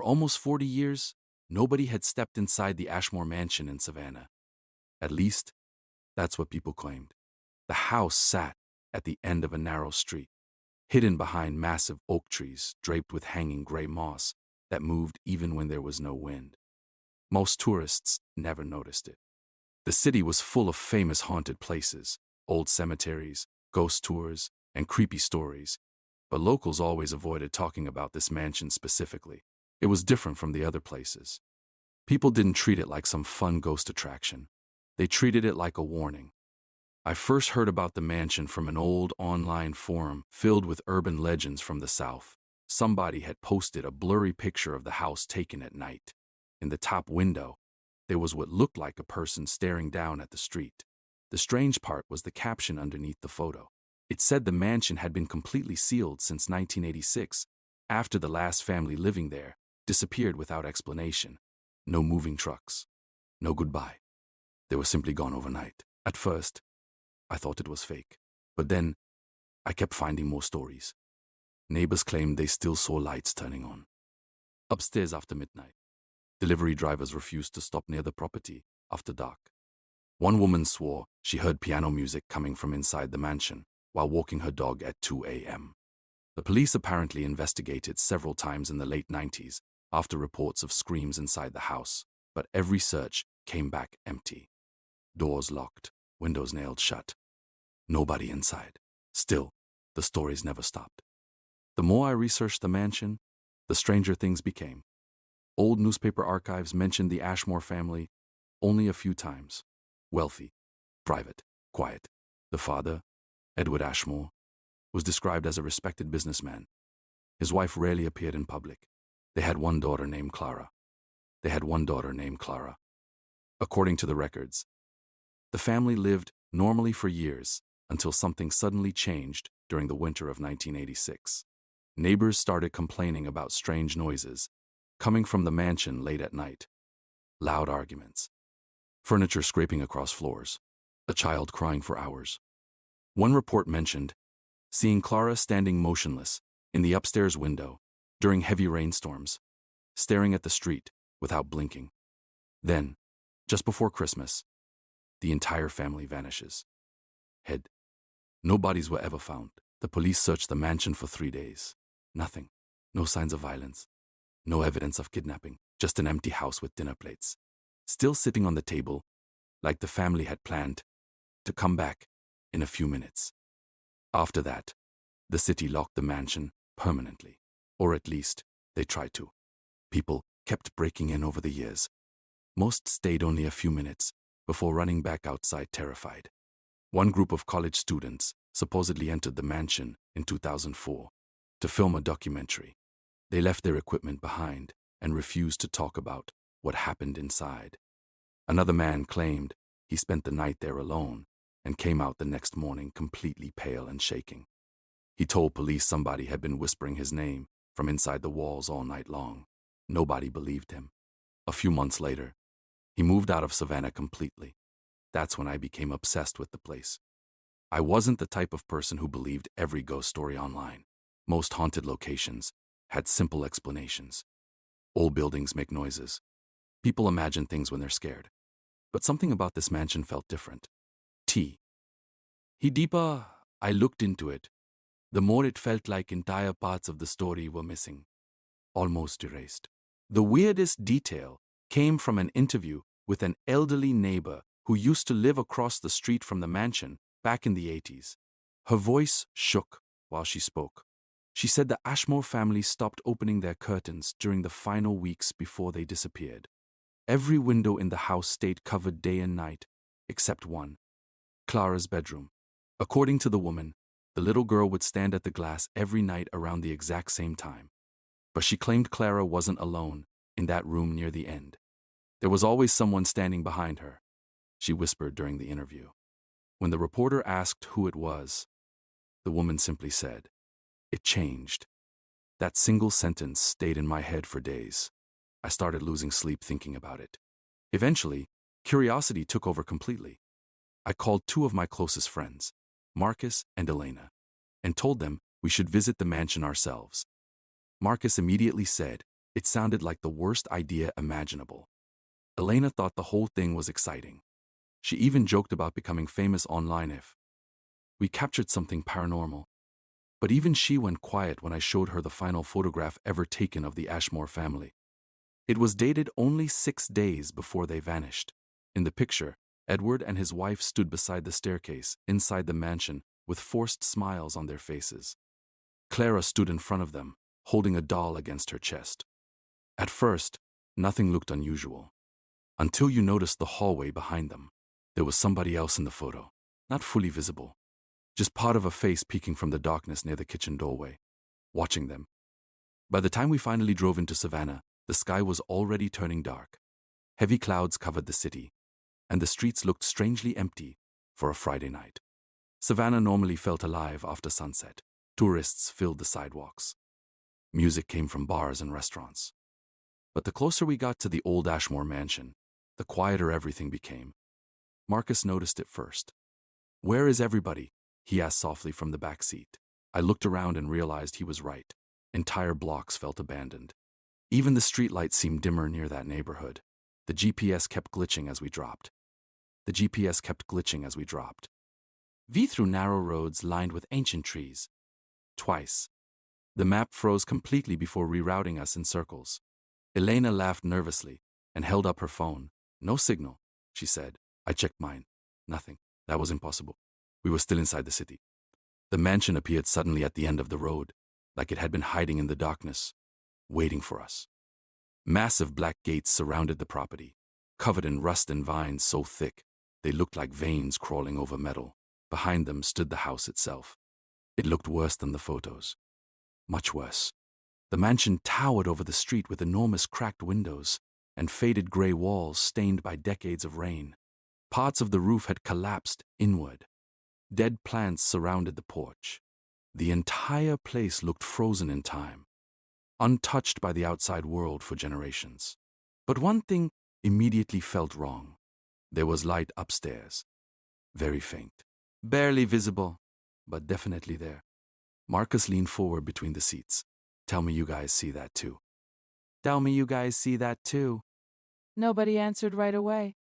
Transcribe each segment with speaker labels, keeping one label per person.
Speaker 1: almost 40 years, nobody had stepped inside the Ashmore mansion in Savannah. At least, that's what people claimed. The house sat at the end of a narrow street, hidden behind massive oak trees draped with hanging gray moss that moved even when there was no wind. Most tourists never noticed it. The city was full of famous haunted places, old cemeteries, ghost tours, and creepy stories, but locals always avoided talking about this mansion specifically. It was different from the other places. People didn't treat it like some fun ghost attraction. They treated it like a warning. I first heard about the mansion from an old online forum filled with urban legends from the South. Somebody had posted a blurry picture of the house taken at night. In the top window, there was what looked like a person staring down at the street. The strange part was the caption underneath the photo. It said the mansion had been completely sealed since 1986, after the last family living there disappeared without explanation. No moving trucks. No goodbye. They were simply gone overnight. At first, I thought it was fake. But then, I kept finding more stories. Neighbors claimed they still saw lights turning on. Upstairs after midnight. Delivery drivers refused to stop near the property after dark. One woman swore she heard piano music coming from inside the mansion while walking her dog at 2 a.m. The police apparently investigated several times in the late 90s after reports of screams inside the house, but every search came back empty. Doors locked, windows nailed shut. Nobody inside. Still, the stories never stopped. The more I researched the mansion, the stranger things became. Old newspaper archives mentioned the Ashmore family only a few times. Wealthy, private, quiet. The father, Edward Ashmore, was described as a respected businessman. His wife rarely appeared in public. They had one daughter named Clara. According to the records, the family lived normally for years until something suddenly changed during the winter of 1986. Neighbors started complaining about strange noises coming from the mansion late at night. Loud arguments. Furniture scraping across floors. A child crying for hours. One report mentioned seeing Clara standing motionless in the upstairs window during heavy rainstorms, staring at the street without blinking. Then, just before Christmas, the entire family vanishes. Head. No bodies were ever found. The police searched the mansion for 3 days. Nothing. No signs of violence. No evidence of kidnapping. Just an empty house with dinner plates still sitting on the table, like the family had planned to come back in a few minutes. After that, the city locked the mansion permanently. Or at least, they tried to. People kept breaking in over the years. Most stayed only a few minutes before running back outside terrified. One group of college students supposedly entered the mansion in 2004 to film a documentary. They left their equipment behind and refused to talk about what happened inside. Another man claimed he spent the night there alone and came out the next morning completely pale and shaking. He told police somebody had been whispering his name from inside the walls all night long. Nobody believed him. A few months later, he moved out of Savannah completely. That's when I became obsessed with the place. I wasn't the type of person who believed every ghost story online. Most haunted locations had simple explanations. Old buildings make noises. People imagine things when they're scared. But something about this mansion felt different. The deeper I looked into it, the more it felt like entire parts of the story were missing, almost erased. The weirdest detail came from an interview with an elderly neighbor who used to live across the street from the mansion back in the 80s. Her voice shook while she spoke. She said the Ashmore family stopped opening their curtains during the final weeks before they disappeared. Every window in the house stayed covered day and night, except one, Clara's bedroom. According to the woman, the little girl would stand at the glass every night around the exact same time. But she claimed Clara wasn't alone in that room near the end. There was always someone standing behind her, she whispered during the interview. When the reporter asked who it was, the woman simply said, "It changed." That single sentence stayed in my head for days. I started losing sleep thinking about it. Eventually, curiosity took over completely. I called two of my closest friends, Marcus and Elena, and told them we should visit the mansion ourselves. Marcus immediately said It sounded like the worst idea imaginable. Elena thought the whole thing was exciting. She even joked about becoming famous online if we captured something paranormal. But even she went quiet when I showed her the final photograph ever taken of the Ashmore family. It was dated only 6 days before they vanished. In the picture, Edward and his wife stood beside the staircase inside the mansion with forced smiles on their faces. Clara stood in front of them, holding a doll against her chest. At first, nothing looked unusual. Until you noticed the hallway behind them. There was somebody else in the photo, not fully visible. Just part of a face peeking from the darkness near the kitchen doorway, watching them. By the time we finally drove into Savannah, the sky was already turning dark. Heavy clouds covered the city, and the streets looked strangely empty for a Friday night. Savannah normally felt alive after sunset. Tourists filled the sidewalks. Music came from bars and restaurants. But the closer we got to the old Ashmore mansion, the quieter everything became. Marcus noticed it first. "Where is everybody?" he asked softly from the back seat. I looked around and realized he was right. Entire blocks felt abandoned. Even the streetlights seemed dimmer near that neighborhood. The GPS kept glitching as we dropped. V through narrow roads lined with ancient trees. Twice. The map froze completely before rerouting us in circles. Elena laughed nervously and held up her phone. "No signal," she said. I checked mine. Nothing. That was impossible. We were still inside the city. The mansion appeared suddenly at the end of the road, like it had been hiding in the darkness, waiting for us. Massive black gates surrounded the property, covered in rust and vines so thick they looked like veins crawling over metal. Behind them stood the house itself. It looked worse than the photos. Much worse. The mansion towered over the street with enormous cracked windows and faded gray walls stained by decades of rain. Parts of the roof had collapsed inward. Dead plants surrounded the porch. The entire place looked frozen in time, untouched by the outside world for generations. But one thing immediately felt wrong. There was light upstairs. Very faint. Barely visible, but definitely there. Marcus leaned forward between the seats. "Tell me you guys see that too." "Tell me you guys see that too."
Speaker 2: Nobody answered right away.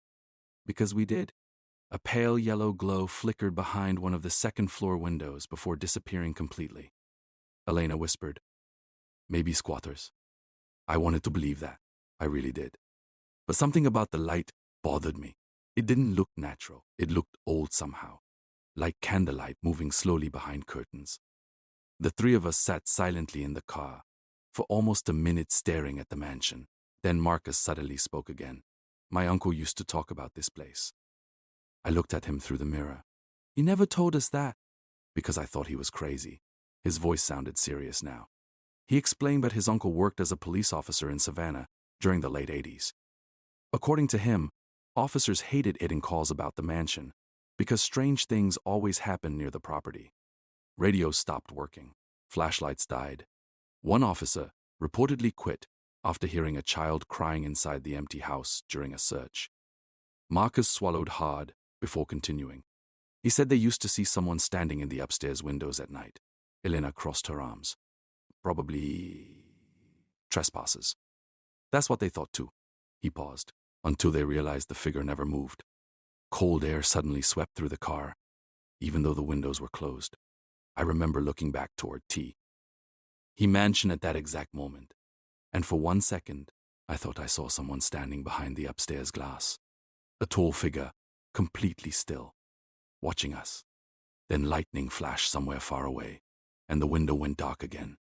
Speaker 1: Because we did. A pale yellow glow flickered behind one of the second-floor windows before disappearing completely. Elena whispered, "Maybe squatters." I wanted to believe that. I really did. But something about the light bothered me. It didn't look natural. It looked old somehow, like candlelight moving slowly behind curtains. The three of us sat silently in the car, for almost a minute staring at the mansion. Then Marcus suddenly spoke again. "My uncle used to talk about this place." I looked at him through the mirror. "He never told us that." Because I thought he was crazy. His voice sounded serious now. He explained that his uncle worked as a police officer in Savannah during the late 80s. According to him, officers hated getting calls about the mansion because strange things always happened near the property. Radios stopped working. Flashlights died. One officer reportedly quit after hearing a child crying inside the empty house during a search. Marcus swallowed hard before continuing. He said they used to see someone standing in the upstairs windows at night. Elena crossed her arms. "Probably trespassers." "That's what they thought too." He paused, until they realized the figure never moved. Cold air suddenly swept through the car, even though the windows were closed. I remember looking back toward T. He mansion at that exact moment, and for 1 second, I thought I saw someone standing behind the upstairs glass. A tall figure, completely still, watching us. Then lightning flashed somewhere far away, and the window went dark again.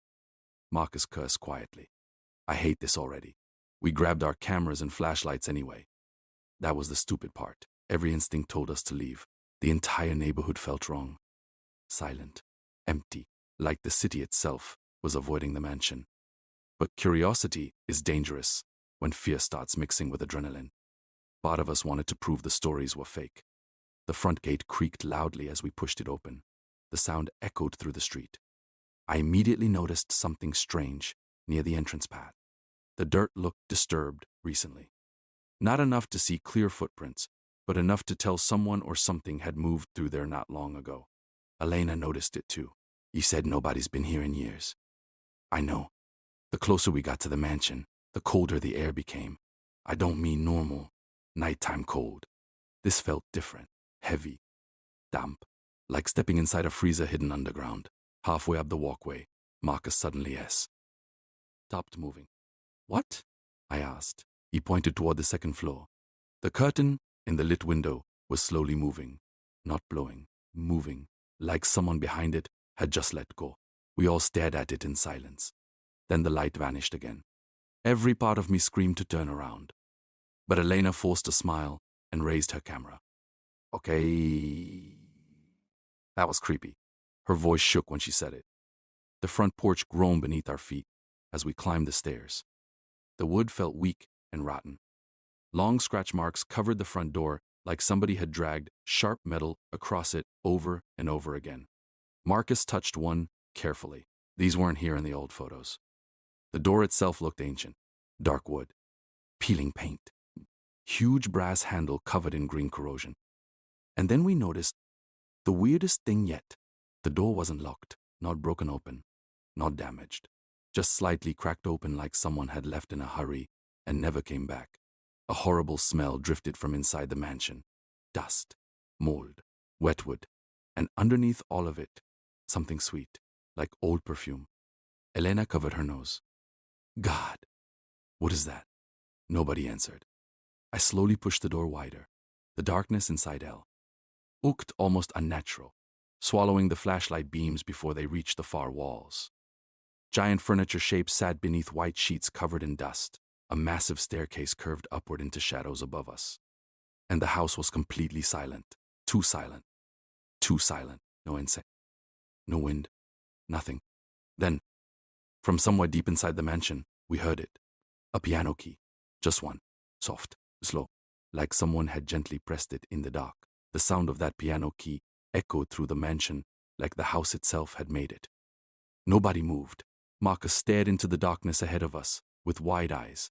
Speaker 1: Marcus cursed quietly. "I hate this already." We grabbed our cameras and flashlights anyway. That was the stupid part. Every instinct told us to leave. The entire neighborhood felt wrong. Silent, empty, like the city itself was avoiding the mansion. But curiosity is dangerous when fear starts mixing with adrenaline. Part of us wanted to prove the stories were fake. The front gate creaked loudly as we pushed it open. The sound echoed through the street. I immediately noticed something strange near the entrance path. The dirt looked disturbed recently. Not enough to see clear footprints, but enough to tell someone or something had moved through there not long ago. Elena noticed it too. "You said nobody's been here in years." "I know. The closer we got to the mansion, The colder the air became. I don't mean normal, nighttime cold. This felt different, heavy, damp, like stepping inside a freezer hidden underground. Halfway up the walkway, Marcus suddenly stopped moving. What? I asked. He pointed toward the second floor. The curtain in the lit window was slowly moving, not blowing, moving, like someone behind it had just let go. We all stared at it in silence. Then the light vanished again. Every part of me screamed to turn around. But Elena forced a smile and raised her camera. Okay. That was creepy. Her voice shook when she said it. The front porch groaned beneath our feet as we climbed the stairs. The wood felt weak and rotten. Long scratch marks covered the front door like somebody had dragged sharp metal across it over and over again. Marcus touched one carefully. These weren't here in the old photos. The door itself looked ancient. Dark wood. Peeling paint. Huge brass handle covered in green corrosion. And then we noticed the weirdest thing yet. The door wasn't locked, not broken open, not damaged. Just slightly cracked open like someone had left in a hurry and never came back. A horrible smell drifted from inside the mansion. Dust, mold, wet wood, and underneath all of it, something sweet, like old perfume. Elena covered her nose. God, what is that? Nobody answered. I slowly pushed the door wider. The darkness inside looked almost unnatural, swallowing the flashlight beams before they reached the far walls. Giant furniture shapes sat beneath white sheets covered in dust. A massive staircase curved upward into shadows above us. And the house was completely silent. Too silent. Too silent. No insect. No wind. Nothing. Then, from somewhere deep inside the mansion, we heard it. A piano key. Just one. Soft. Slow. Like someone had gently pressed it in the dark. The sound of that piano key echoed through the mansion like the house itself had made it. Nobody moved. Marcus stared into the darkness ahead of us with wide eyes.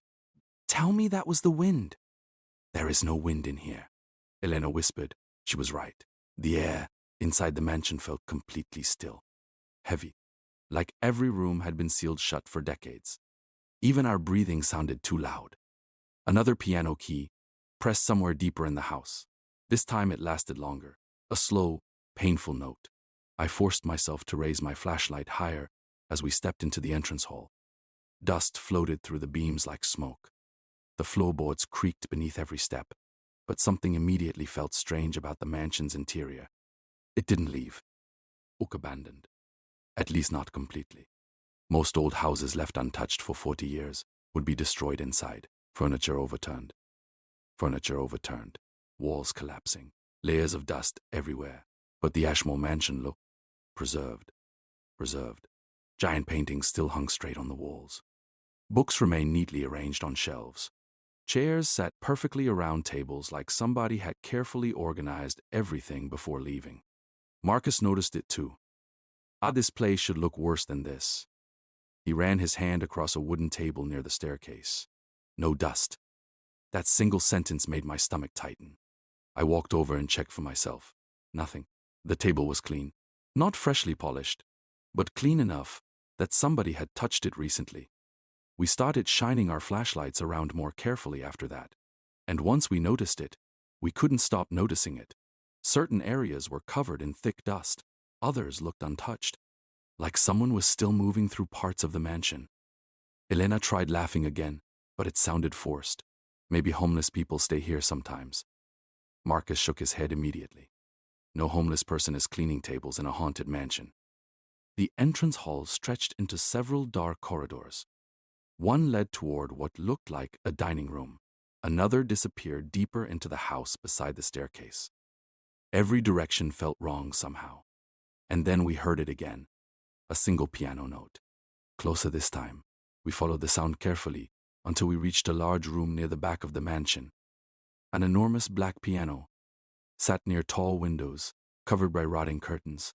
Speaker 1: Tell me that was the wind. There is no wind in here, Elena whispered. She was right. The air inside the mansion felt completely still. Heavy, like every room had been sealed shut for decades. Even our breathing sounded too loud. Another piano key, pressed somewhere deeper in the house. This time it lasted longer. A slow, painful note. I forced myself to raise my flashlight higher as we stepped into the entrance hall. Dust floated through the beams like smoke. The floorboards creaked beneath every step, but something immediately felt strange about the mansion's interior. It didn't leave. Abandoned. At least not completely. Most old houses left untouched for 40 years would be destroyed inside. Furniture overturned. Walls collapsing. Layers of dust everywhere. But the Ashmore mansion looked preserved. Giant paintings still hung straight on the walls. Books remained neatly arranged on shelves. Chairs sat perfectly around tables like somebody had carefully organized everything before leaving. Marcus noticed it too. This place should look worse than this. He ran his hand across a wooden table near the staircase. No dust. That single sentence made my stomach tighten. I walked over and checked for myself. Nothing. The table was clean. Not freshly polished, but clean enough that somebody had touched it recently. We started shining our flashlights around more carefully after that. And once we noticed it, we couldn't stop noticing it. Certain areas were covered in thick dust. Others looked untouched, like someone was still moving through parts of the mansion. Elena tried laughing again, but it sounded forced. Maybe homeless people stay here sometimes. Marcus shook his head immediately. No homeless person is cleaning tables in a haunted mansion. The entrance hall stretched into several dark corridors. One led toward what looked like a dining room. Another disappeared deeper into the house beside the staircase. Every direction felt wrong somehow. And then we heard it again. A single piano note. Closer this time. We followed the sound carefully until we reached a large room near the back of the mansion. An enormous black piano sat near tall windows, covered by rotting curtains.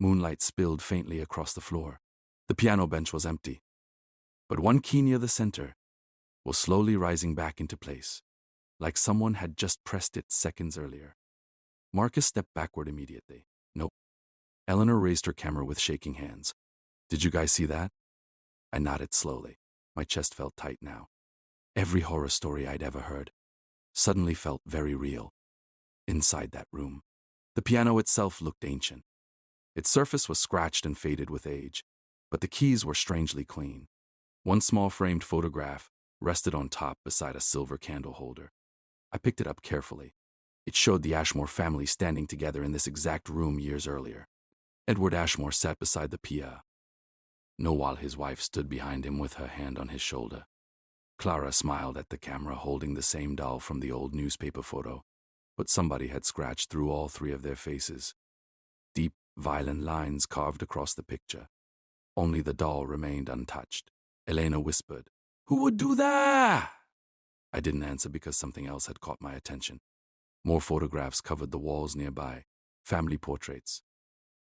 Speaker 1: Moonlight spilled faintly across the floor. The piano bench was empty. But one key near the center was slowly rising back into place, like someone had just pressed it seconds earlier. Marcus stepped backward immediately. Nope. Eleanor raised her camera with shaking hands. Did you guys see that? I nodded slowly. My chest felt tight now. Every horror story I'd ever heard suddenly felt very real. Inside that room, the piano itself looked ancient. Its surface was scratched and faded with age, but the keys were strangely clean. One small framed photograph rested on top beside a silver candle holder. I picked it up carefully. It showed the Ashmore family standing together in this exact room years earlier. Edward Ashmore sat beside the piano, while his wife stood behind him with her hand on his shoulder. Clara smiled at the camera, holding the same doll from the old newspaper photo, but somebody had scratched through all three of their faces. Deep, violent lines carved across the picture. Only the doll remained untouched. Elena whispered, "Who would do that?" I didn't answer because something else had caught my attention. More photographs covered the walls nearby. Family portraits,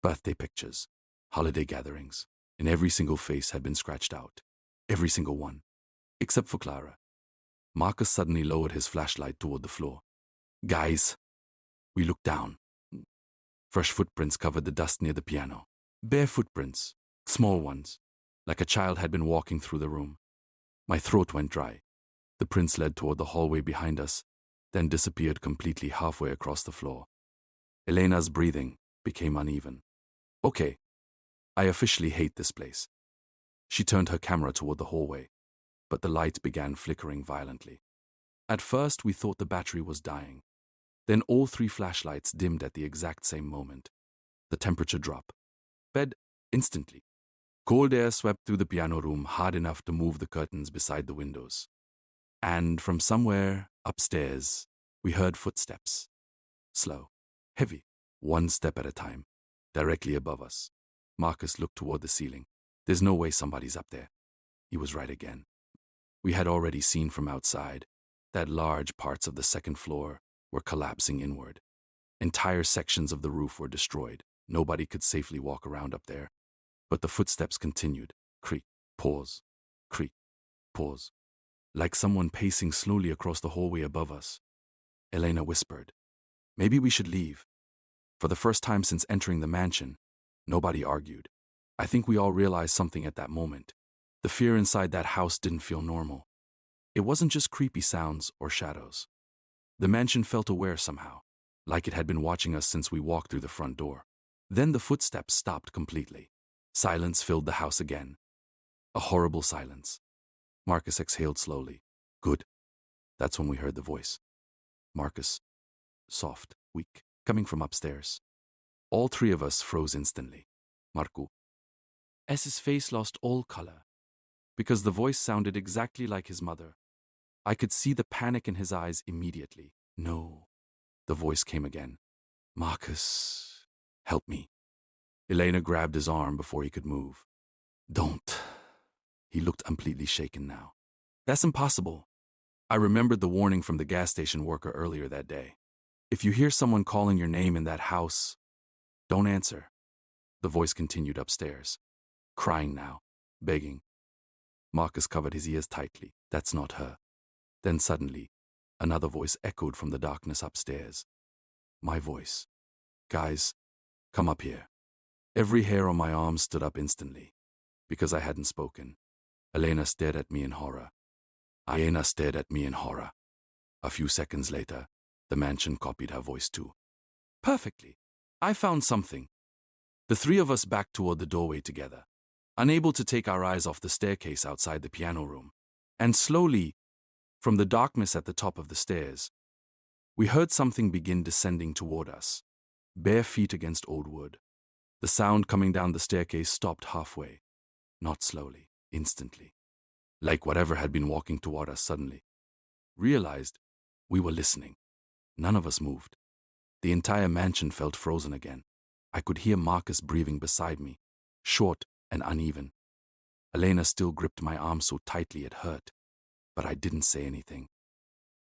Speaker 1: birthday pictures, holiday gatherings, and every single face had been scratched out. Every single one. Except for Clara. Marcus suddenly lowered his flashlight toward the floor. "Guys." We looked down. Fresh footprints covered the dust near the piano. Bare footprints, small ones, like a child had been walking through the room. My throat went dry. The prints led toward the hallway behind us, then disappeared completely halfway across the floor. Elena's breathing became uneven. "Okay, I officially hate this place." She turned her camera toward the hallway, but the light began flickering violently. At first, we thought the battery was dying. Then all three flashlights dimmed at the exact same moment. The temperature dropped. Bed instantly. Cold air swept through the piano room hard enough to move the curtains beside the windows. And from somewhere upstairs, we heard footsteps. Slow, heavy, one step at a time, directly above us. Marcus looked toward the ceiling. There's no way somebody's up there. He was right again. We had already seen from outside that large parts of the second floor were collapsing inward. Entire sections of the roof were destroyed. Nobody could safely walk around up there. But the footsteps continued. Creak, pause, creak, pause. Like someone pacing slowly across the hallway above us. Elena whispered, "Maybe we should leave." For the first time since entering the mansion, nobody argued. I think we all realized something at that moment. The fear inside that house didn't feel normal. It wasn't just creepy sounds or shadows. The mansion felt aware somehow, like it had been watching us since we walked through the front door. Then the footsteps stopped completely. Silence filled the house again. A horrible silence. Marcus exhaled slowly. "Good." That's when we heard the voice. Marcus. Soft, weak, coming from upstairs. All three of us froze instantly. Marco. S's face lost all color, because the voice sounded exactly like his mother. I could see the panic in his eyes immediately. "No." The voice came again. "Marcus, help me." Elena grabbed his arm before he could move. "Don't." He looked completely shaken now. "That's impossible." I remembered the warning from the gas station worker earlier that day. "If you hear someone calling your name in that house, don't answer." The voice continued upstairs, crying now, begging. Marcus covered his ears tightly. "That's not her." Then suddenly, another voice echoed from the darkness upstairs. My voice. "Guys, come up here." Every hair on my arm stood up instantly, because I hadn't spoken. Elena stared at me in horror. Elena stared at me in horror. A few seconds later, the mansion copied her voice too. Perfectly. I found something. The three of us backed toward the doorway together, unable to take our eyes off the staircase outside the piano room. And slowly, from the darkness at the top of the stairs, we heard something begin descending toward us, bare feet against old wood. The sound coming down the staircase stopped halfway, not slowly, instantly, like whatever had been walking toward us suddenly realized we were listening. None of us moved. The entire mansion felt frozen again. I could hear Marcus breathing beside me, short and uneven. Elena still gripped my arm so tightly it hurt, but I didn't say anything.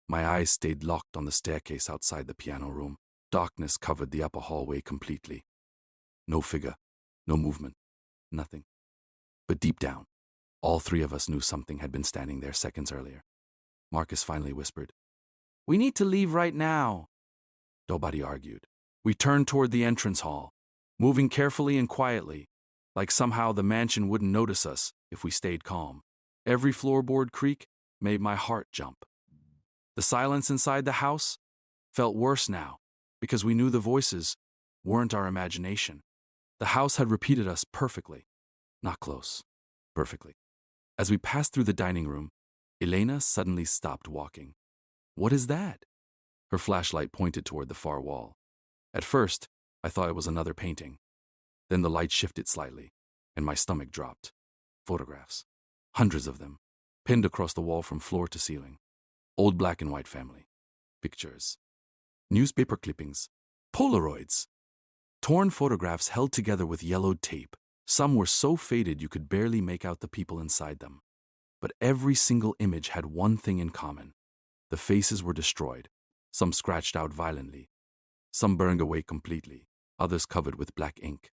Speaker 1: My eyes stayed locked on the staircase outside the piano room. Darkness covered the upper hallway completely. No figure, no movement, nothing. But deep down, all three of us knew something had been standing there seconds earlier. Marcus finally whispered, "We need to leave right now." Nobody argued. We turned toward the entrance hall, moving carefully and quietly, like somehow the mansion wouldn't notice us if we stayed calm. Every floorboard creak, made my heart jump. The silence inside the house felt worse now, because we knew the voices weren't our imagination. The house had repeated us perfectly. Not close. Perfectly. As we passed through the dining room, Elena suddenly stopped walking. What is that? Her flashlight pointed toward the far wall. At first, I thought it was another painting. Then the light shifted slightly, and my stomach dropped. Photographs. Hundreds of them, pinned across the wall from floor to ceiling. Old black and white family. Pictures. Newspaper clippings. Polaroids. Torn photographs held together with yellowed tape. Some were so faded you could barely make out the people inside them. But every single image had one thing in common. The faces were destroyed, some scratched out violently, some burned away completely, others covered with black ink.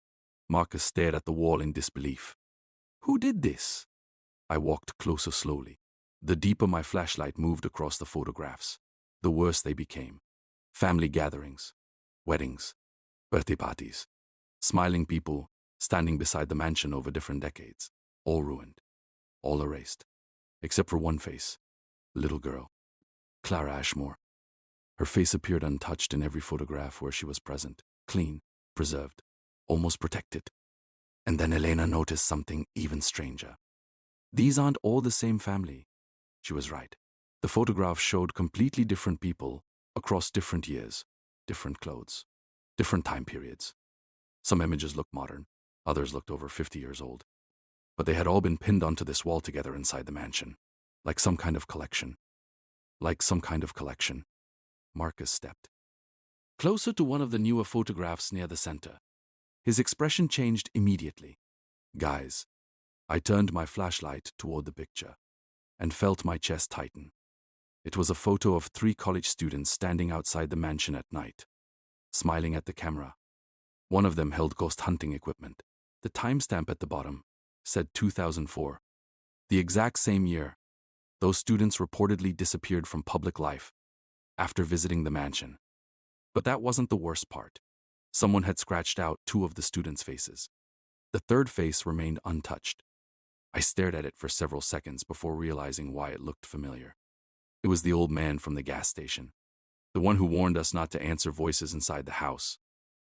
Speaker 1: Marcus stared at the wall in disbelief. Who did this? I walked closer slowly. The deeper my flashlight moved across the photographs, the worse they became. Family gatherings, weddings, birthday parties, smiling people standing beside the mansion over different decades, all ruined, all erased, except for one face, a little girl, Clara Ashmore. Her face appeared untouched in every photograph where she was present, clean, preserved, almost protected. And then Elena noticed something even stranger. These aren't all the same family. She was right. The photographs showed completely different people across different years, different clothes, different time periods. Some images looked modern, others looked over 50 years old. But they had all been pinned onto this wall together inside the mansion, like some kind of collection. Like some kind of collection. Marcus stepped closer to one of the newer photographs near the center. His expression changed immediately. Guys, I turned my flashlight toward the picture and felt my chest tighten. It was a photo of 3 college students standing outside the mansion at night, smiling at the camera. One of them held ghost hunting equipment. The timestamp at the bottom said 2004. The exact same year, those students reportedly disappeared from public life after visiting the mansion. But that wasn't the worst part. Someone had scratched out 2 of the students' faces. The third face remained untouched. I stared at it for several seconds before realizing why it looked familiar. It was the old man from the gas station, the one who warned us not to answer voices inside the house.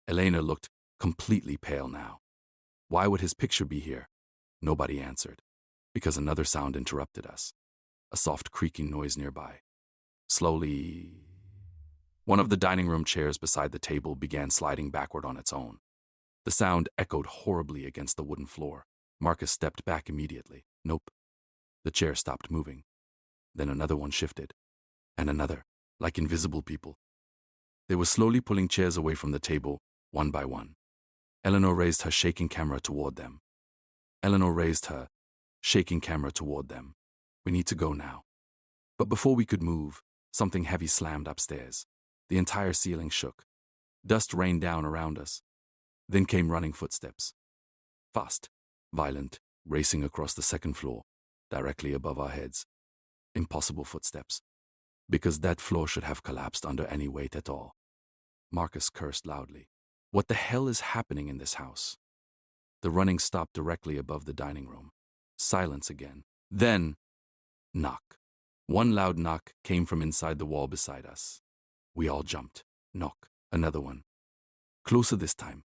Speaker 1: Elena looked completely pale now. Why would his picture be here? Nobody answered, because another sound interrupted us. A soft creaking noise nearby. Slowly, one of the dining room chairs beside the table began sliding backward on its own. The sound echoed horribly against the wooden floor. Marcus stepped back immediately. Nope. The chair stopped moving. Then another one shifted. And another, like invisible people. They were slowly pulling chairs away from the table, one by one. Eleanor raised her shaking camera toward them. We need to go now. But before we could move, something heavy slammed upstairs. The entire ceiling shook. Dust rained down around us. Then came running footsteps. Fast, violent, racing across the second floor, directly above our heads. Impossible footsteps, because that floor should have collapsed under any weight at all. Marcus cursed loudly. What the hell is happening in this house? The running stopped directly above the dining room. Silence again. Then, knock. One loud knock came from inside the wall beside us. We all jumped. Knock. Another one. Closer this time,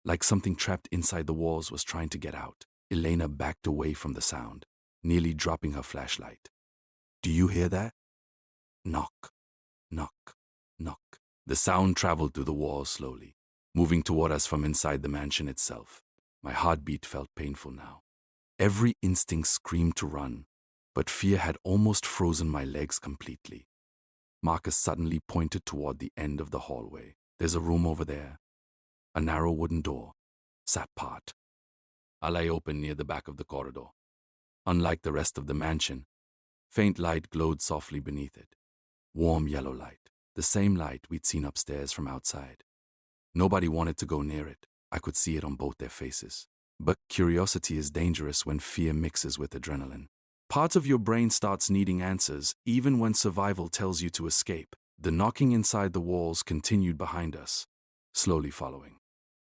Speaker 1: like something trapped inside the walls was trying to get out. Elena backed away from the sound, nearly dropping her flashlight. Do you hear that? Knock, knock, knock. The sound traveled through the walls slowly, moving toward us from inside the mansion itself. My heartbeat felt painful now. Every instinct screamed to run, but fear had almost frozen my legs completely. Marcus suddenly pointed toward the end of the hallway. There's a room over there. A narrow wooden door, sat part. I lay open near the back of the corridor. Unlike the rest of the mansion, faint light glowed softly beneath it. Warm yellow light, the same light we'd seen upstairs from outside. Nobody wanted to go near it. I could see it on both their faces. But curiosity is dangerous when fear mixes with adrenaline. Part of your brain starts needing answers, even when survival tells you to escape. The knocking inside the walls continued behind us, slowly following.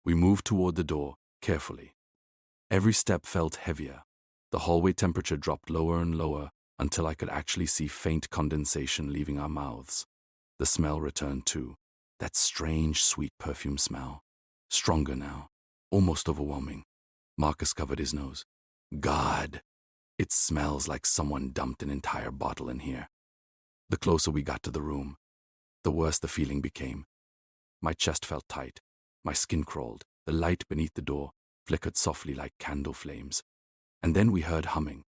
Speaker 1: We moved toward the door, carefully. Every step felt heavier. The hallway temperature dropped lower and lower until I could actually see faint condensation leaving our mouths. The smell returned too, that strange, sweet perfume smell. Stronger now, almost overwhelming. Marcus covered his nose. God, it smells like someone dumped an entire bottle in here. The closer we got to the room, the worse the feeling became. My chest felt tight, my skin crawled, the light beneath the door flickered softly like candle flames. And then we heard humming.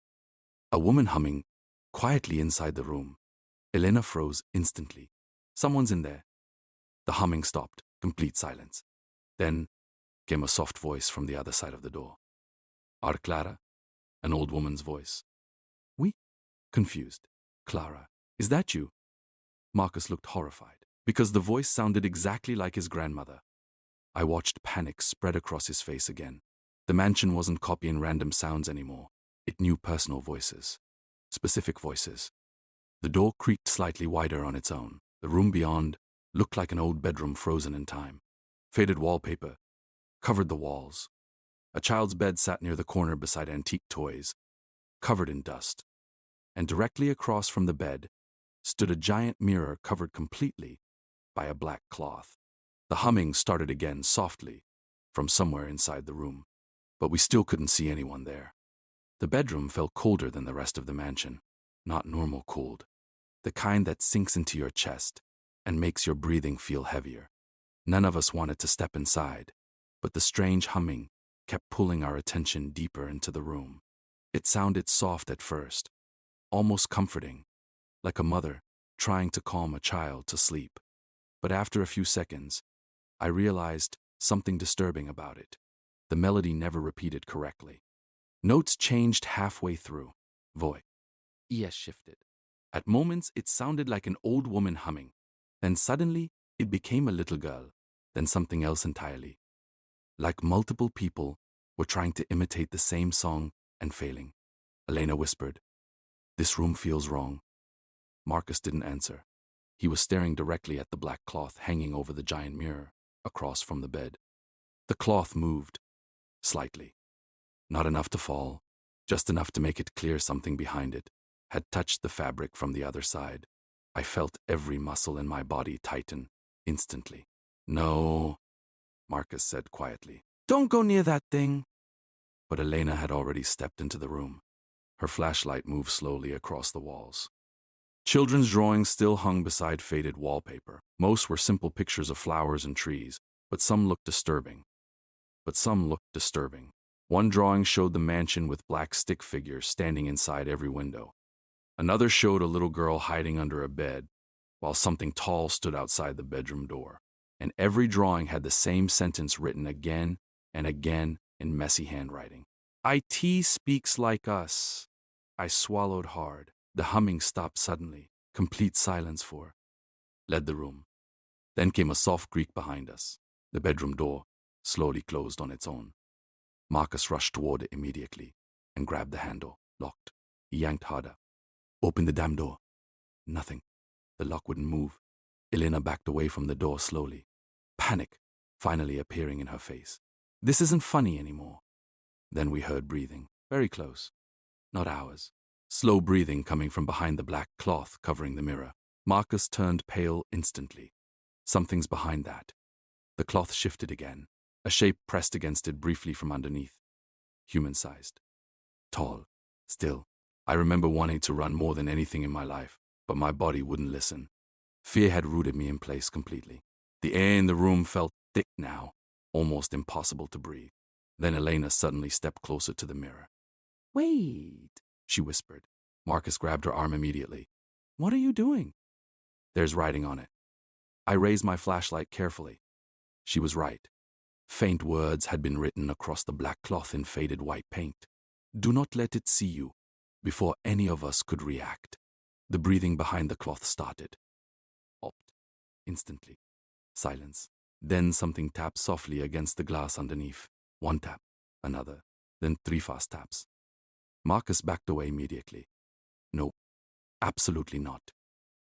Speaker 1: A woman humming, quietly inside the room. Elena froze instantly. Someone's in there. The humming stopped, complete silence. Then came a soft voice from the other side of the door. Are Clara? An old woman's voice. We? Confused. Clara, is that you? Marcus looked horrified, because the voice sounded exactly like his grandmother. I watched panic spread across his face again. The mansion wasn't copying random sounds anymore. It knew personal voices. Specific voices. The door creaked slightly wider on its own. The room beyond looked like an old bedroom frozen in time. Faded wallpaper covered the walls. A child's bed sat near the corner beside antique toys, covered in dust. And directly across from the bed stood a giant mirror covered completely by a black cloth. The humming started again softly from somewhere inside the room, but we still couldn't see anyone there. The bedroom felt colder than the rest of the mansion. Not normal cold. The kind that sinks into your chest and makes your breathing feel heavier. None of us wanted to step inside, but the strange humming kept pulling our attention deeper into the room. It sounded soft at first, almost comforting, like a mother trying to calm a child to sleep. But after a few seconds, I realized something disturbing about it. The melody never repeated correctly. Notes changed halfway through. Voice shifted. At moments, it sounded like an old woman humming. Then suddenly, it became a little girl. Then something else entirely. Like multiple people were trying to imitate the same song and failing. Elena whispered, "This room feels wrong." Marcus didn't answer. He was staring directly at the black cloth hanging over the giant mirror across from the bed. The cloth moved, slightly. Not enough to fall, just enough to make it clear something behind it had touched the fabric from the other side. I felt every muscle in my body tighten instantly. "No," Marcus said quietly. "Don't go near that thing." But Elena had already stepped into the room. Her flashlight moved slowly across the walls. Children's drawings still hung beside faded wallpaper. Most were simple pictures of flowers and trees, but some looked disturbing. One drawing showed the mansion with black stick figures standing inside every window. Another showed a little girl hiding under a bed, while something tall stood outside the bedroom door. And every drawing had the same sentence written again and again in messy handwriting. "IT speaks like us." I swallowed hard. The humming stopped suddenly. Complete silence led the room. Then came a soft creak behind us. The bedroom door slowly closed on its own. Marcus rushed toward it immediately and grabbed the handle. Locked. He yanked harder. "Open the damn door." Nothing. The lock wouldn't move. Elena backed away from the door slowly, panic finally appearing in her face. "This isn't funny anymore." Then we heard breathing, very close. Not ours. Slow breathing coming from behind the black cloth covering the mirror. Marcus turned pale instantly. Something's behind that. The cloth shifted again. A shape pressed against it briefly from underneath. Human-sized. Tall. Still. I remember wanting to run more than anything in my life, but my body wouldn't listen. Fear had rooted me in place completely. The air in the room felt thick now, almost impossible to breathe. Then Elena suddenly stepped closer to the mirror. "Wait," she whispered. Marcus grabbed her arm immediately. "What are you doing?" "There's writing on it." I raised my flashlight carefully. She was right. Faint words had been written across the black cloth in faded white paint. "Do not let it see you." Before any of us could react, the breathing behind the cloth started. Stopped. Instantly. Silence. Then something tapped softly against the glass underneath. One tap, another, then 3 fast taps. Marcus backed away immediately. No, absolutely not.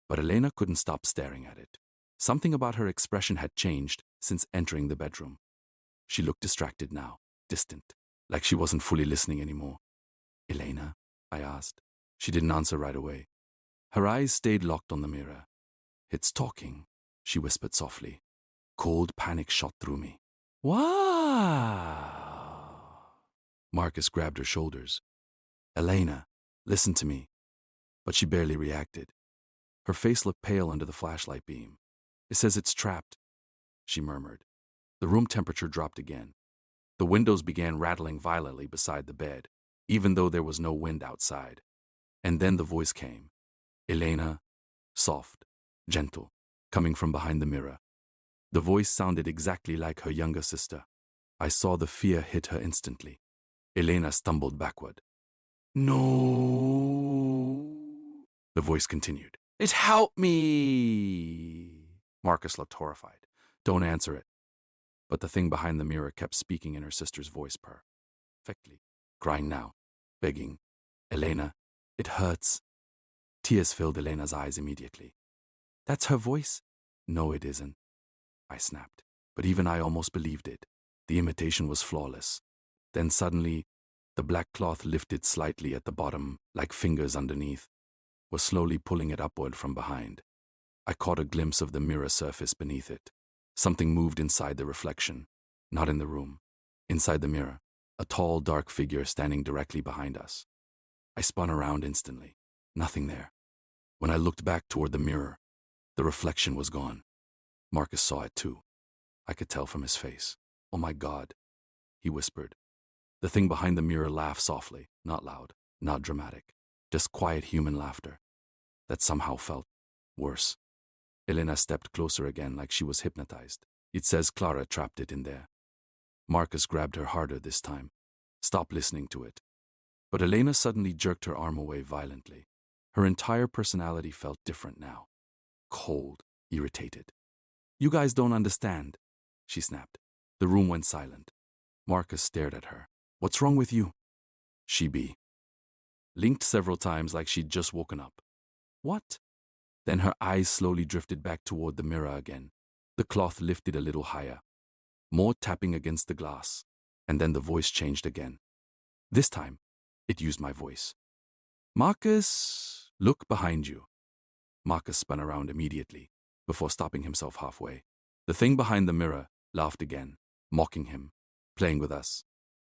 Speaker 1: But Elena couldn't stop staring at it. Something about her expression had changed since entering the bedroom. She looked distracted now, distant, like she wasn't fully listening anymore. "Elena?" I asked. She didn't answer right away. Her eyes stayed locked on the mirror. It's talking, she whispered softly. Cold panic shot through me. Wow! Marcus grabbed her shoulders. Elena, listen to me. But she barely reacted. Her face looked pale under the flashlight beam. It says it's trapped, she murmured. The room temperature dropped again. The windows began rattling violently beside the bed, even though there was no wind outside. And then the voice came. Elena, soft, gentle, coming from behind the mirror. The voice sounded exactly like her younger sister. I saw the fear hit her instantly. Elena stumbled backward. No. The voice continued. It helped me. Marcus looked horrified. Don't answer it. But the thing behind the mirror kept speaking in her sister's voice perfectly, crying now, begging. Elena, it hurts. Tears filled Elena's eyes immediately. That's her voice? No, it isn't, I snapped. But even I almost believed it. The imitation was flawless. Then suddenly, the black cloth lifted slightly at the bottom, like fingers underneath, was slowly pulling it upward from behind. I caught a glimpse of the mirror surface beneath it. Something moved inside the reflection, not in the room. Inside the mirror, a tall, dark figure standing directly behind us. I spun around instantly. Nothing there. When I looked back toward the mirror, the reflection was gone. Marcus saw it too. I could tell from his face. Oh my God, he whispered. The thing behind the mirror laughed softly, not loud, not dramatic, just quiet human laughter that somehow felt worse. Elena stepped closer again like she was hypnotized. It says Clara trapped it in there. Marcus grabbed her harder this time. Stop listening to it. But Elena suddenly jerked her arm away violently. Her entire personality felt different now. Cold, irritated. You guys don't understand, she snapped. The room went silent. Marcus stared at her. What's wrong with you? She blinked several times like she'd just woken up. What? Then her eyes slowly drifted back toward the mirror again. The cloth lifted a little higher. More tapping against the glass. And then the voice changed again. This time, it used my voice. Marcus, look behind you. Marcus spun around immediately, before stopping himself halfway. The thing behind the mirror laughed again, mocking him, playing with us.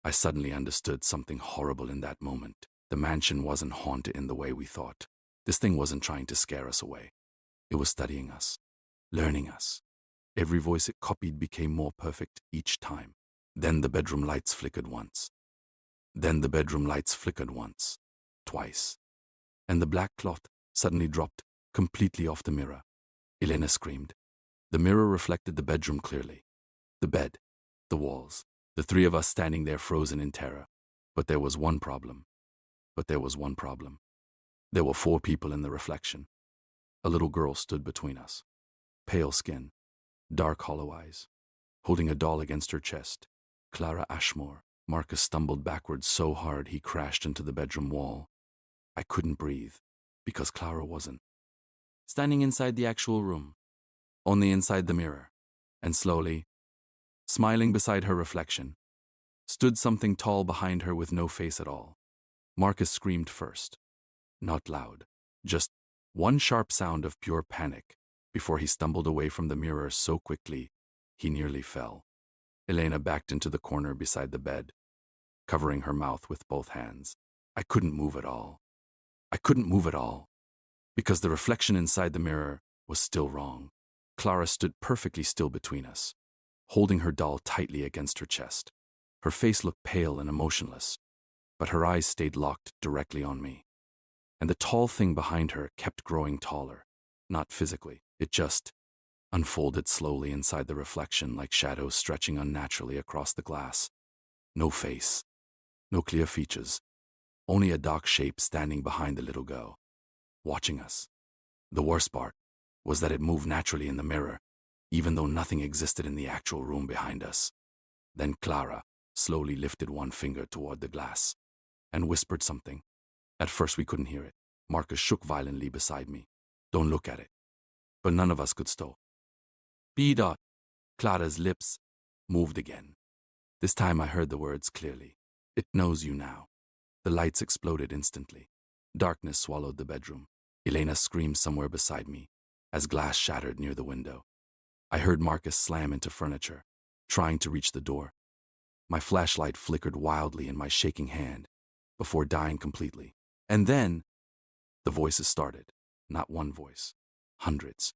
Speaker 1: I suddenly understood something horrible in that moment. The mansion wasn't haunted in the way we thought. This thing wasn't trying to scare us away. It was studying us, learning us. Every voice it copied became more perfect each time. Then the bedroom lights flickered once. Twice. And the black cloth suddenly dropped completely off the mirror. Elena screamed. The mirror reflected the bedroom clearly. The bed, the walls, the three of us standing there frozen in terror. But there was one problem. There were 4 people in the reflection. A little girl stood between us. Pale skin, dark hollow eyes, holding a doll against her chest. Clara Ashmore. Marcus stumbled backwards so hard he crashed into the bedroom wall. I couldn't breathe, because Clara wasn't standing inside the actual room, only inside the mirror. And slowly, smiling beside her reflection, stood something tall behind her with no face at all. Marcus screamed first. Not loud, just one sharp sound of pure panic, before he stumbled away from the mirror so quickly he nearly fell. Elena backed into the corner beside the bed, covering her mouth with both hands. I couldn't move at all. Because the reflection inside the mirror was still wrong. Clara stood perfectly still between us, holding her doll tightly against her chest. Her face looked pale and emotionless, but her eyes stayed locked directly on me. And the tall thing behind her kept growing taller, not physically. It just unfolded slowly inside the reflection like shadows stretching unnaturally across the glass. No face, no clear features, only a dark shape standing behind the little girl, watching us. The worst part was that it moved naturally in the mirror, even though nothing existed in the actual room behind us. Then Clara slowly lifted one finger toward the glass and whispered something. At first we couldn't hear it. Marcus shook violently beside me. Don't look at it. But none of us could stop. B. Clara's lips moved again. This time I heard the words clearly. It knows you now. The lights exploded instantly. Darkness swallowed the bedroom. Elena screamed somewhere beside me as glass shattered near the window. I heard Marcus slam into furniture, trying to reach the door. My flashlight flickered wildly in my shaking hand before dying completely. And then the voices started. Not one voice, hundreds,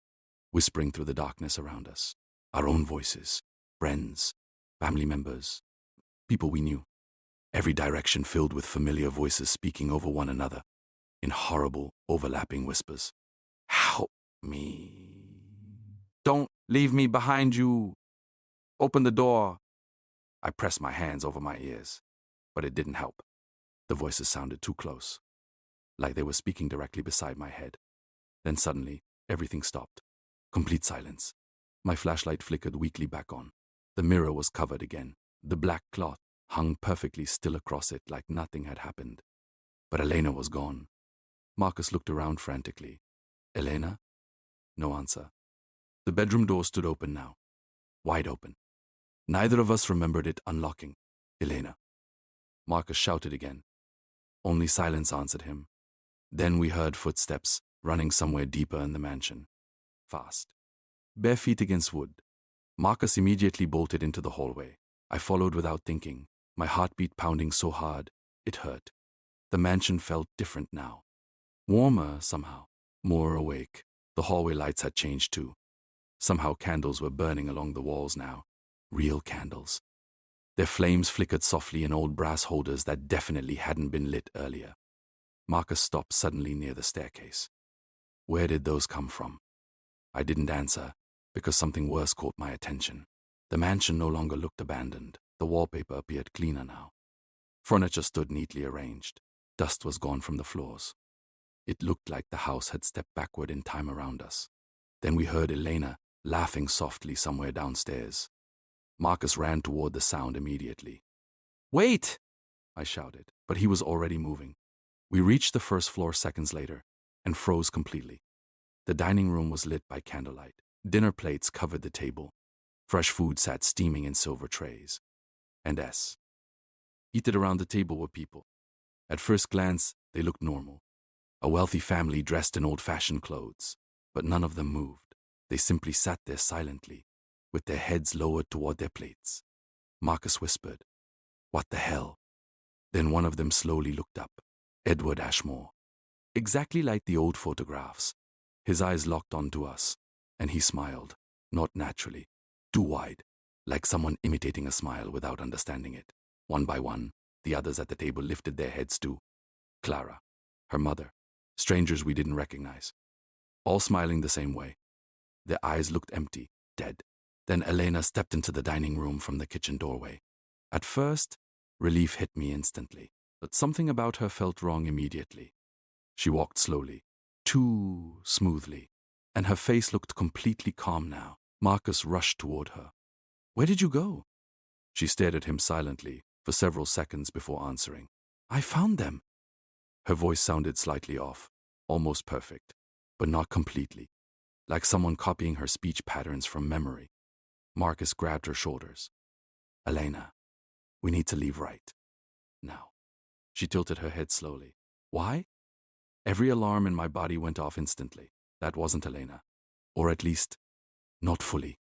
Speaker 1: whispering through the darkness around us. Our own voices, friends, family members, people we knew. Every direction filled with familiar voices speaking over one another in horrible, overlapping whispers. Help me. Don't leave me behind you. Open the door. I pressed my hands over my ears, but it didn't help. The voices sounded too close, like they were speaking directly beside my head. Then suddenly, everything stopped. Complete silence. My flashlight flickered weakly back on. The mirror was covered again. The black cloth hung perfectly still across it like nothing had happened. But Elena was gone. Marcus looked around frantically. Elena? No answer. The bedroom door stood open now. Wide open. Neither of us remembered it unlocking. Elena. Marcus shouted again. Only silence answered him. Then we heard footsteps running somewhere deeper in the mansion. Fast. Bare feet against wood. Marcus immediately bolted into the hallway. I followed without thinking, my heartbeat pounding so hard, it hurt. The mansion felt different now. Warmer, somehow. More awake. The hallway lights had changed too. Somehow candles were burning along the walls now. Real candles. Their flames flickered softly in old brass holders that definitely hadn't been lit earlier. Marcus stopped suddenly near the staircase. Where did those come from? I didn't answer, because something worse caught my attention. The mansion no longer looked abandoned. The wallpaper appeared cleaner now. Furniture stood neatly arranged. Dust was gone from the floors. It looked like the house had stepped backward in time around us. Then we heard Elena laughing softly somewhere downstairs. Marcus ran toward the sound immediately. Wait! I shouted, but he was already moving. We reached the first floor seconds later and froze completely. The dining room was lit by candlelight. Dinner plates covered the table. Fresh food sat steaming in silver trays. And seated around the table were people. At first glance, they looked normal. A wealthy family dressed in old-fashioned clothes. But none of them moved. They simply sat there silently, with their heads lowered toward their plates. Marcus whispered, "What the hell?" Then one of them slowly looked up. Edward Ashmore. Exactly like the old photographs. His eyes locked onto us, and he smiled, not naturally, too wide, like someone imitating a smile without understanding it. One by one, the others at the table lifted their heads too. Clara, her mother, strangers we didn't recognize. All smiling the same way. Their eyes looked empty, dead. Then Elena stepped into the dining room from the kitchen doorway. At first, relief hit me instantly, but something about her felt wrong immediately. She walked slowly, too smoothly, and her face looked completely calm now. Marcus rushed toward her. "Where did you go?" She stared at him silently for several seconds before answering. "I found them." Her voice sounded slightly off, almost perfect, but not completely, like someone copying her speech patterns from memory. Marcus grabbed her shoulders. "Elena, we need to leave right now." She tilted her head slowly. "Why?" Every alarm in my body went off instantly. That wasn't Elena. Or at least, not fully.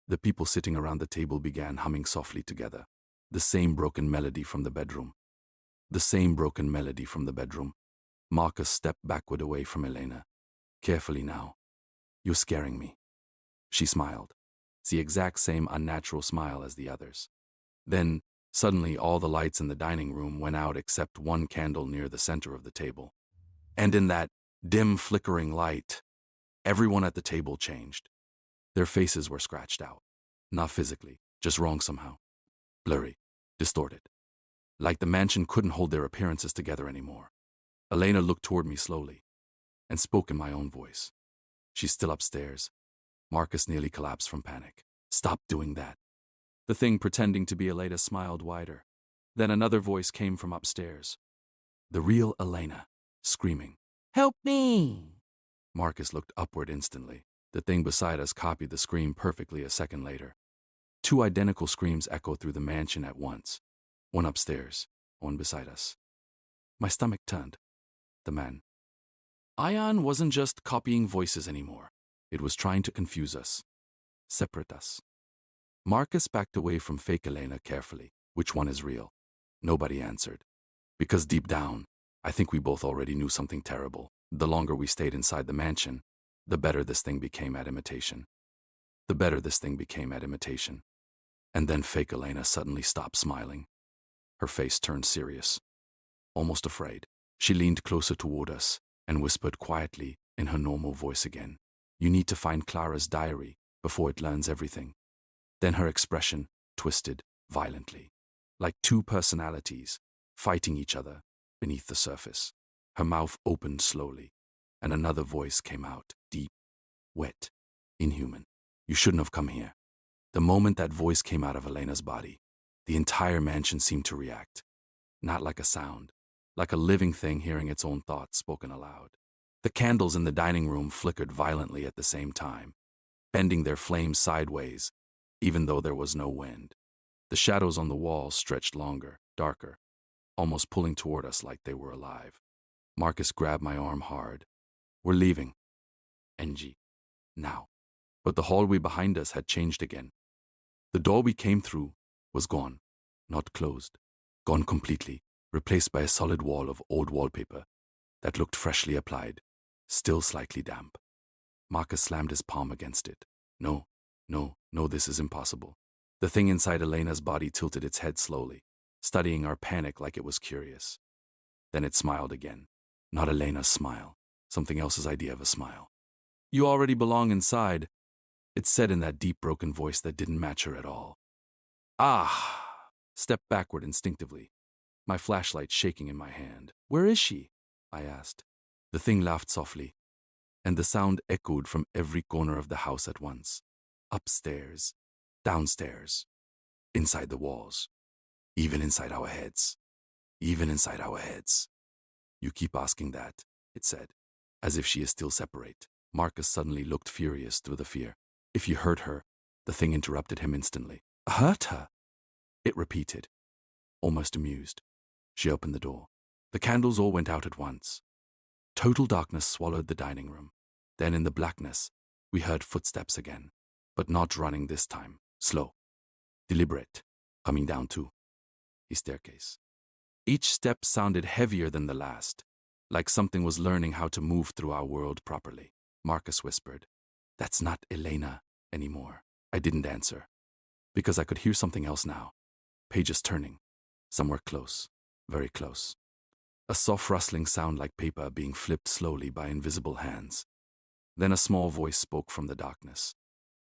Speaker 1: The people sitting around the table began humming softly together. The same broken melody from the bedroom. The same broken melody from the bedroom. Marcus stepped backward away from Elena. "Carefully now. You're scaring me." She smiled. It's the exact same unnatural smile as the others. Then, suddenly all the lights in the dining room went out except one candle near the center of the table. And in that dim, flickering light, everyone at the table changed. Their faces were scratched out. Not physically, just wrong somehow. Blurry, distorted. Like the mansion couldn't hold their appearances together anymore. Elena looked toward me slowly and spoke in my own voice. "She's still upstairs." Marcus nearly collapsed from panic. "Stop doing that." The thing pretending to be Elena smiled wider. Then another voice came from upstairs. The real Elena, screaming, "Help me!" Marcus looked upward instantly. The thing beside us copied the scream perfectly a second later. Two identical screams echoed through the mansion at once. One upstairs, one beside us. My stomach turned. the man. Ion wasn't just copying voices anymore. It was trying to confuse us, separate us. Marcus backed away from fake Elena carefully. Which one is real? Nobody answered. Because deep down, I think we both already knew something terrible. The longer we stayed inside the mansion, the better this thing became at imitation. The better this thing became at imitation. And then fake Elena suddenly stopped smiling. Her face turned serious, almost afraid. She leaned closer toward us and whispered quietly in her normal voice again. You need to find Clara's diary before it learns everything. Then her expression twisted violently, like two personalities fighting each other beneath the surface. Her mouth opened slowly, and another voice came out, deep, wet, inhuman. You shouldn't have come here. The moment that voice came out of Elena's body, the entire mansion seemed to react. Not like a sound, like a living thing hearing its own thoughts spoken aloud. The candles in the dining room flickered violently at the same time, bending their flames sideways, even though there was no wind. The shadows on the walls stretched longer, darker, almost pulling toward us like they were alive. Marcus grabbed my arm hard. We're leaving. NG. Now. But the hallway behind us had changed again. The door we came through was gone, not closed. Gone completely, replaced by a solid wall of old wallpaper that looked freshly applied, still slightly damp. Marcus slammed his palm against it. No, this is impossible. The thing inside Elena's body tilted its head slowly, studying our panic like it was curious. Then it smiled again. Not Elena's smile, something else's idea of a smile. You already belong inside, it said in that deep, broken voice that didn't match her at all. Ah! Stepped backward instinctively, my flashlight shaking in my hand. Where is she? I asked. The thing laughed softly, and the sound echoed from every corner of the house at once. Upstairs, downstairs, inside the walls, even inside our heads. Even inside our heads. You keep asking that, it said, as if she is still separate. Marcus suddenly looked furious through the fear. If you hurt her, the thing interrupted him instantly. Hurt her? It repeated, almost amused. She opened the door. The candles all went out at once. Total darkness swallowed the dining room. Then in the blackness, we heard footsteps again, but not running this time. Slow, deliberate, coming down too. The staircase. Each step sounded heavier than the last, like something was learning how to move through our world properly. Marcus whispered, That's not Elena anymore. I didn't answer, because I could hear something else now. Pages turning, somewhere close, very close. A soft rustling sound like paper being flipped slowly by invisible hands. Then a small voice spoke from the darkness.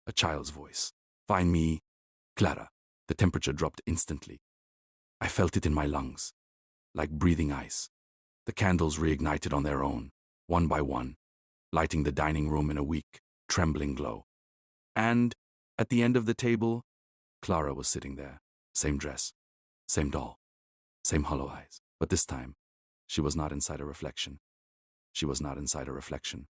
Speaker 1: A child's voice. Find me, Clara. The temperature dropped instantly. I felt it in my lungs, like breathing ice. The candles reignited on their own, one by one, lighting the dining room in a weak, trembling glow. And, at the end of the table, Clara was sitting there. Same dress, same doll, same hollow eyes. But this time, she was not inside a reflection. She was not inside a reflection.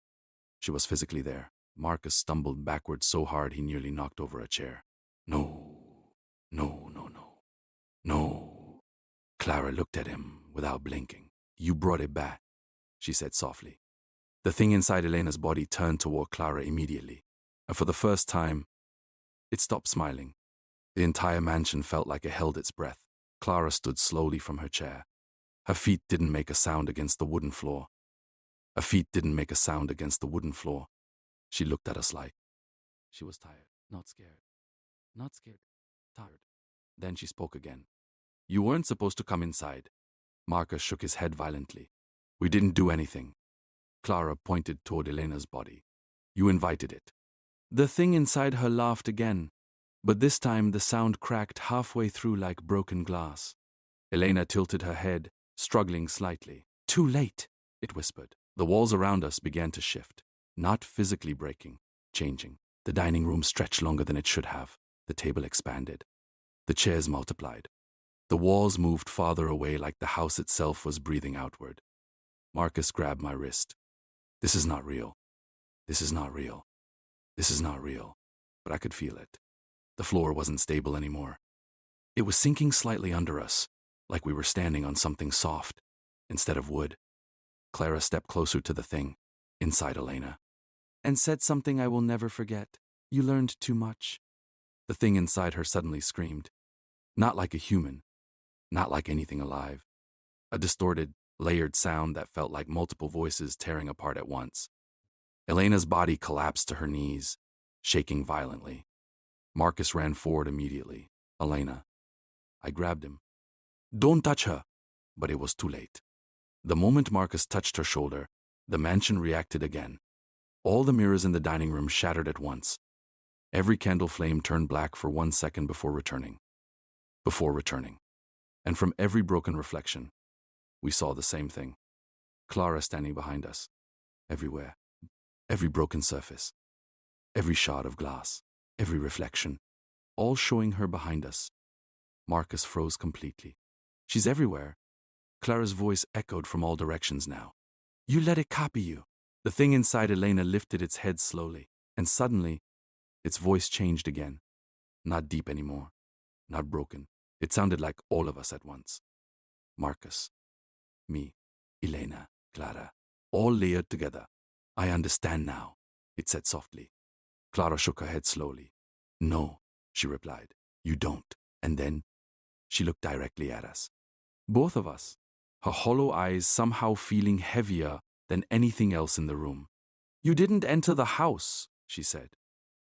Speaker 1: She was physically there. Marcus stumbled backward so hard he nearly knocked over a chair. No. Clara looked at him without blinking. You brought it back, she said softly. The thing inside Elena's body turned toward Clara immediately, and for the first time, it stopped smiling. The entire mansion felt like it held its breath. Clara stood slowly from her chair. Her feet didn't make a sound against the wooden floor. Her feet didn't make a sound against the wooden floor. She looked at us like she was tired, not scared. Not scared, tired. Then she spoke again. You weren't supposed to come inside. Marcus shook his head violently. We didn't do anything. Clara pointed toward Elena's body. You invited it. The thing inside her laughed again, but this time the sound cracked halfway through like broken glass. Elena tilted her head, struggling slightly. Too late, it whispered. The walls around us began to shift, not physically breaking, changing. The dining room stretched longer than it should have. The table expanded. The chairs multiplied. The walls moved farther away like the house itself was breathing outward. Marcus grabbed my wrist. This is not real. This is not real. This is not real. But I could feel it. The floor wasn't stable anymore. It was sinking slightly under us, like we were standing on something soft instead of wood. Clara stepped closer to the thing inside Elena and said something I will never forget. You learned too much. The thing inside her suddenly screamed. Not like a human, not like anything alive. A distorted, layered sound that felt like multiple voices tearing apart at once. Elena's body collapsed to her knees, shaking violently. Marcus ran forward immediately. Elena. I grabbed him. Don't touch her! But it was too late. The moment Marcus touched her shoulder, the mansion reacted again. All the mirrors in the dining room shattered at once. Every candle flame turned black for 1 second before returning. And from every broken reflection, we saw the same thing. Clara standing behind us. Everywhere. Every broken surface. Every shard of glass. Every reflection. All showing her behind us. Marcus froze completely. She's everywhere. Clara's voice echoed from all directions now. You let it copy you. The thing inside Elena lifted its head slowly, and suddenly, its voice changed again. Not deep anymore. Not broken. It sounded like all of us at once. Marcus. Me. Elena. Clara. All layered together. I understand now, it said softly. Clara shook her head slowly. No, she replied. You don't. And then, she looked directly at us. Both of us. Her hollow eyes somehow feeling heavier than anything else in the room. You didn't enter the house, she said.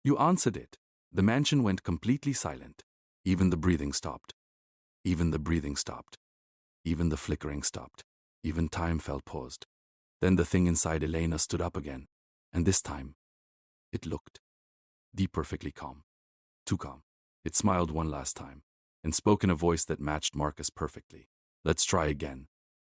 Speaker 1: You answered it. The mansion went completely silent. Even the breathing stopped. Even the breathing stopped. Even the flickering stopped. Even time felt paused. Then the thing inside Elena stood up again. And this time, it looked perfectly calm. Too calm. It smiled one last time and spoke in a voice that matched Marcus perfectly. Let's try again.